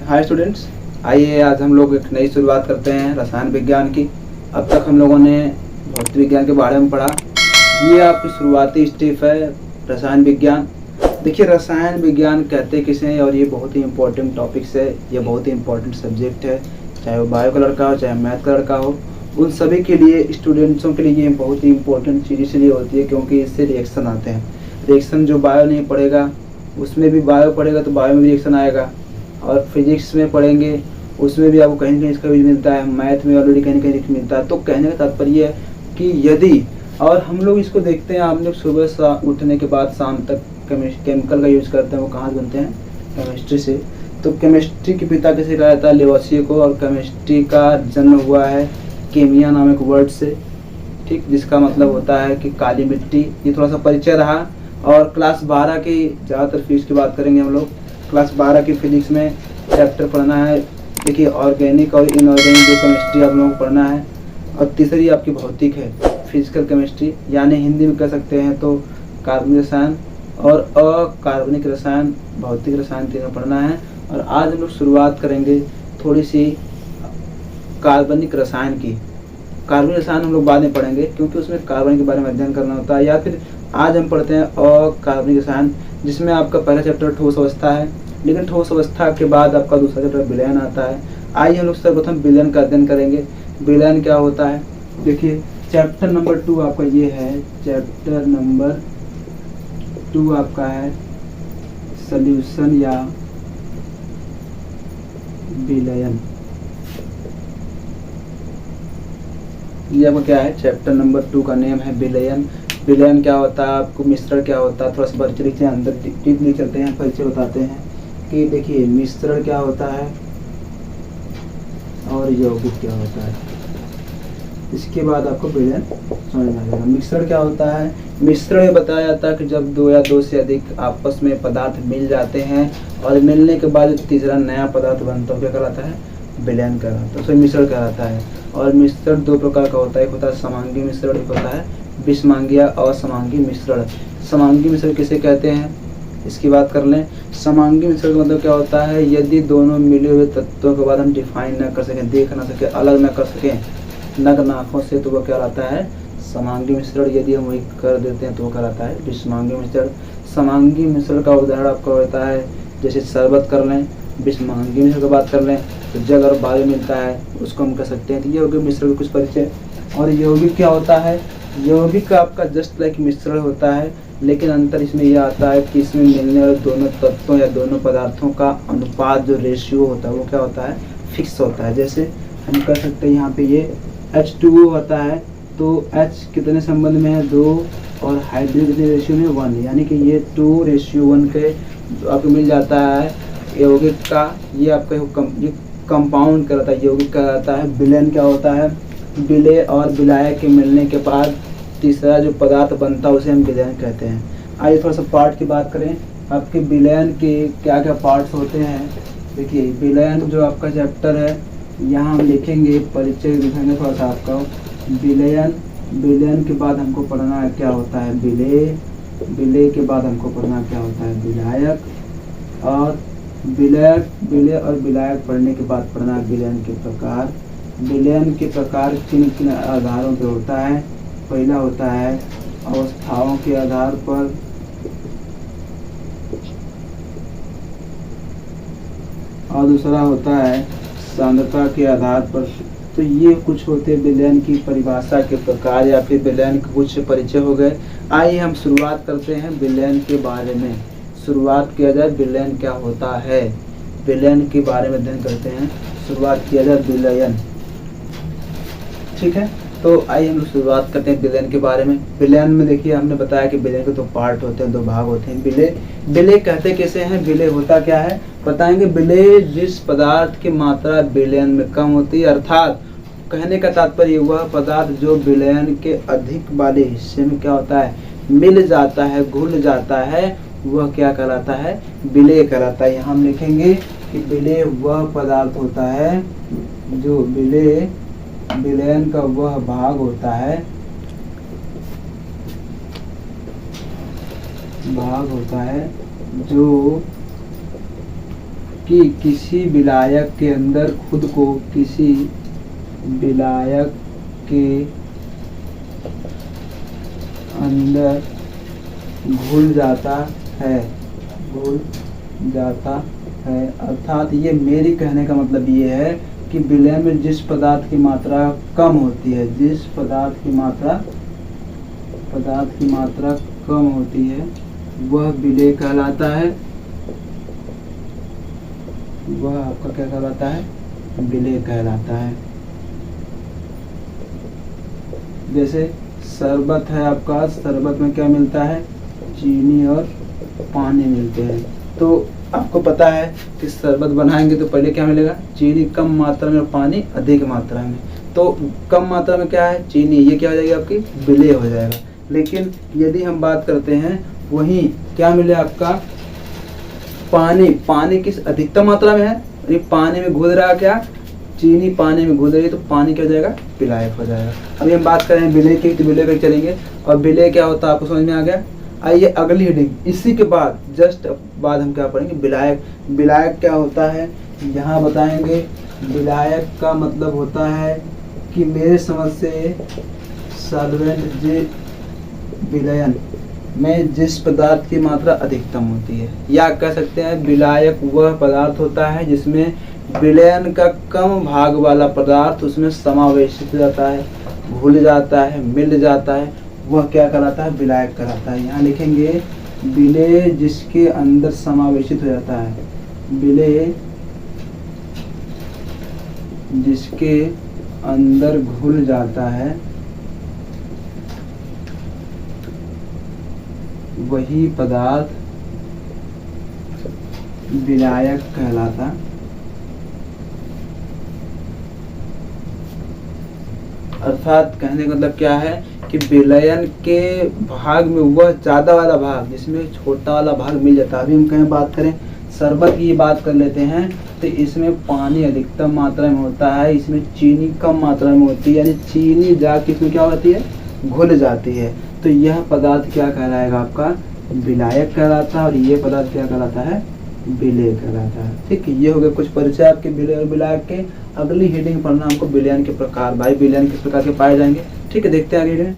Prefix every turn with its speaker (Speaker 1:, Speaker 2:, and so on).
Speaker 1: Hi students, आइए आज हम लोग एक नई शुरुआत करते हैं रसायन विज्ञान की। अब तक हम लोगों ने भौतिक विज्ञान के बारे में पढ़ा। ये आपकी शुरुआती स्टेप है रसायन विज्ञान। देखिए, रसायन विज्ञान कहते किसे हैं और ये बहुत ही इंपॉर्टेंट टॉपिक्स है, ये बहुत ही इंपॉर्टेंट सब्जेक्ट है। चाहे वो बायो का लड़का हो, चाहे मैथ का लड़का हो, उन सभी के लिए, स्टूडेंट्सों के लिए ये बहुत ही इंपॉर्टेंट चीज़ इसलिए होती है क्योंकि इससे रिएक्शन आते हैं। रिएक्शन जो बायो नहीं पढ़ेगा उसमें भी बायो पढ़ेगा तो बायो में भी रिएक्शन आएगा, और फिजिक्स में पढ़ेंगे उसमें भी आपको कहीं ना कहीं इसका यूज मिलता है, मैथ में ऑलरेडी कहीं ना कहीं मिलता है। तो कहने का तात्पर्य है कि यदि, और हम लोग इसको देखते हैं, हम लोग सुबह उठने के बाद शाम तक केमिकल का यूज करते हैं। वो कहाँ से बनते हैं? केमिस्ट्री से। तो केमिस्ट्री के पिता किसे कहा जाता है? लेवोसियर को। और केमिस्ट्री का जन्म हुआ है केमिया नामक वर्ड से, ठीक, जिसका मतलब होता है कि काली मिट्टी। ये थोड़ा सा परिचय रहा। और क्लास 12 की ज़्यादातर फिजिक्स की बात करेंगे हम लोग। क्लास 12 की फिजिक्स में चैप्टर पढ़ना है, देखिए, ऑर्गेनिक और इनऑर्गेनिक जो केमिस्ट्री आप लोगों को पढ़ना है। और तीसरी आपकी भौतिक है, फिजिकल केमिस्ट्री, यानी हिंदी में कह सकते हैं तो कार्बनिक रसायन और अकार्बनिक रसायन, भौतिक रसायन, तीनों पढ़ना है। और आज हम लोग शुरुआत करेंगे थोड़ी सी कार्बनिक रसायन की। कार्बनिक रसायन हम लोग बाद में पढ़ेंगे क्योंकि उसमें कार्बन के बारे में अध्ययन करना होता है। या फिर आज हम पढ़ते हैं अकार्बनिक रसायन, जिसमें आपका पहला चैप्टर ठोस अवस्था है, लेकिन ठोस अवस्था के बाद आपका दूसरा चैप्टर विलयन आता है। आइए हम लोग सर्वप्रथम विलयन का अध्ययन करेंगे। विलयन क्या होता है? देखिए, चैप्टर नंबर 2 आपका ये है। चैप्टर नंबर 2 आपका है सॉल्यूशन या विलयन। ये आपका क्या है? चैप्टर नंबर 2 का नेम है विलयन। विलयन क्या होता है, आपको मिश्रण क्या होता है, थोड़ा सा परिचय लिखते हैं, अंदर डीपली चलते हैं, परिचय बताते हैं कि देखिए मिश्रण क्या होता है और यौगिक क्या होता है। इसके बाद आपको विलयन समझ में आ जाएगा। मिश्रण क्या होता है? मिश्रण ये बताया जाता है कि जब दो या दो से अधिक आपस में पदार्थ मिल जाते हैं और मिलने के बाद तीसरा नया पदार्थ बनता है, क्या कहलाता है? विलयन कहलाता है। तो मिश्रण कहलाता है। और मिश्रण दो प्रकार का होता है, एक होता है समांगी मिश्रण, एक होता है विषमांगीय और समांगी मिश्रण। समांगी मिश्रण किसे कहते हैं, इसकी बात कर लें। समांगी मिश्रण का मतलब क्या होता है? यदि दोनों मिले हुए तत्वों के बाद हम डिफाइन न कर सकें, देख ना सके, अलग न कर सकें नग्न आंखों से, तो वह क्या रहता है? समांगी मिश्रण। यदि हम वही कर देते हैं तो वो कहलाता है विषमांगी मिश्रण। समांगी मिश्रण का उदाहरण आपका होता है, जैसे शरबत कर लें। विषमांगी मिश्रण की बात कर लें तो जल और वायु मिलता है, उसको हम कह सकते हैं। तो यौगिक मिश्रण का कुछ परिचय। और यौगिक क्या होता है? यौगिक का आपका जस्ट लाइक मिश्रण होता है, लेकिन अंतर इसमें यह आता है कि इसमें मिलने वाले दोनों तत्वों या दोनों पदार्थों का अनुपात, जो रेशियो होता है, वो क्या होता है? फिक्स होता है। जैसे हम कह सकते हैं यहाँ पे ये H2O होता है, तो H कितने संबंध में है? 2, और हाइड्रोजन कितने रेशियो में? 1, यानी कि ये 2:1 के आपको मिल जाता है यौगिक का। ये आपका ये कंपाउंड कहलाता है, यौगिक कहलाता है। विलयन क्या होता है? विलय और विलायक के मिलने के बाद तीसरा जो पदार्थ बनता है उसे हम विलयन कहते हैं। आइए थोड़ा सा पार्ट की बात करें। आपके विलयन के क्या क्या पार्ट्स होते हैं? देखिए, विलयन जो आपका चैप्टर है, यहाँ हम लिखेंगे, परिचय लिखेंगे थोड़ा सा आपका। विलयन के बाद हमको पढ़ना है क्या होता है? विलय। विलय के बाद हमको पढ़ना क्या होता है? विलायक। और विलय और विलायक पढ़ने के बाद पढ़ना है विलयन के प्रकार। विलयन के प्रकार किन किन आधारों पर होता है? पहला होता है अवस्थाओं के आधार पर, और दूसरा होता है सांद्रता के आधार पर। तो ये कुछ होते विलयन की परिभाषा के प्रकार या फिर विलयन के कुछ परिचय हो गए। आइए हम शुरुआत करते हैं विलयन के बारे में। शुरुआत किया जाए विलयन क्या होता है, विलयन के बारे में अध्ययन करते हैं। शुरुआत किया जाए विलयन, ठीक है। तो आइए हम शुरुआत करते हैं विलयन के बारे में। विलयन में देखिए, हमने बताया कि विलयन के 2 पार्ट होते हैं, 2 भाग होते हैं। विलय कहते कैसे हैं? विलय होता क्या है बताएंगे। विलय जिस पदार्थ की मात्रा विलयन में कम होती है, अर्थात कहने का तात्पर्य वह पदार्थ जो विलयन के अधिक वाले हिस्से में क्या होता है? मिल जाता है, घुल जाता है, वह क्या कहलाता है? विलय कहलाता है। यहाँ हम लिखेंगे कि विलय वह पदार्थ होता है जो विलयन का वह भाग होता है जो कि किसी विलायक के अंदर खुद को किसी विलायक के अंदर घुल जाता है अर्थात ये मेरी कहने का मतलब ये है कि विलय में जिस पदार्थ की मात्रा कम होती है, जिस पदार्थ की मात्रा कम होती है वह विलय कहलाता है, वह आपका क्या कहलाता है, विलय कहलाता है। जैसे शरबत है आपका, शरबत में क्या मिलता है, चीनी और पानी मिलते हैं। तो आपको पता है कि शरबत बनाएंगे तो पहले क्या मिलेगा, चीनी कम मात्रा में और पानी अधिक मात्रा में। तो कम मात्रा में क्या है, चीनी, ये क्या हो जाएगी आपकी, विलय हो जाएगा। लेकिन यदि हम बात करते हैं वहीं क्या मिले आपका, पानी किस अधिकतम मात्रा में है, यानी पानी में घुल रहा क्या, चीनी पानी में घुल रही है, तो पानी क्या हो जाएगा, विलायक हो जाएगा। अभी हम बात करें विलय की, तो विलय पे चलेंगे। और विलय क्या होता है आपको समझ में आ गया। आइए अगली हेडिंग, इसी के बाद जस्ट बाद हम क्या पढ़ेंगे, विलायक। विलायक क्या होता है यहाँ बताएंगे। विलायक का मतलब होता है कि मेरे समझ से सॉल्वेंट विलयन में जिस पदार्थ की मात्रा अधिकतम होती है, या कह सकते हैं विलायक वह पदार्थ होता है जिसमें विलयन का कम भाग वाला पदार्थ उसमें समावेशित हो जाता है, घुल जाता है, मिल जाता है, वह क्या कहलाता है, विलायक कहलाता है। यहाँ लिखेंगे विलय जिसके अंदर समावेशित हो जाता है, विलय जिसके अंदर घुल जाता है वही पदार्थ विलायक कहलाता। अर्थात कहने का मतलब क्या है कि विलयन के भाग में वह ज्यादा वाला भाग जिसमें छोटा वाला भाग मिल जाता है। अभी हम कहीं बात करें शरबत की बात कर लेते हैं, तो इसमें पानी अधिकतम मात्रा में होता है, इसमें चीनी कम मात्रा में होती है, यानी चीनी जाके इसमें क्या होती है, घुल जाती है। तो यह पदार्थ क्या कहलाएगा आपका, विलायक कहलाता है, और ये पदार्थ क्या कहलाता है, विलय कहलाता है। ठीक है, ये हो गए कुछ परिचय आपके विलय और विलायक के। अगली हेडिंग पढ़ना हमको विलयन के प्रकार, भाई विलयन किस प्रकार के पाए जाएंगे। ठीक है, देखते हैं आगे।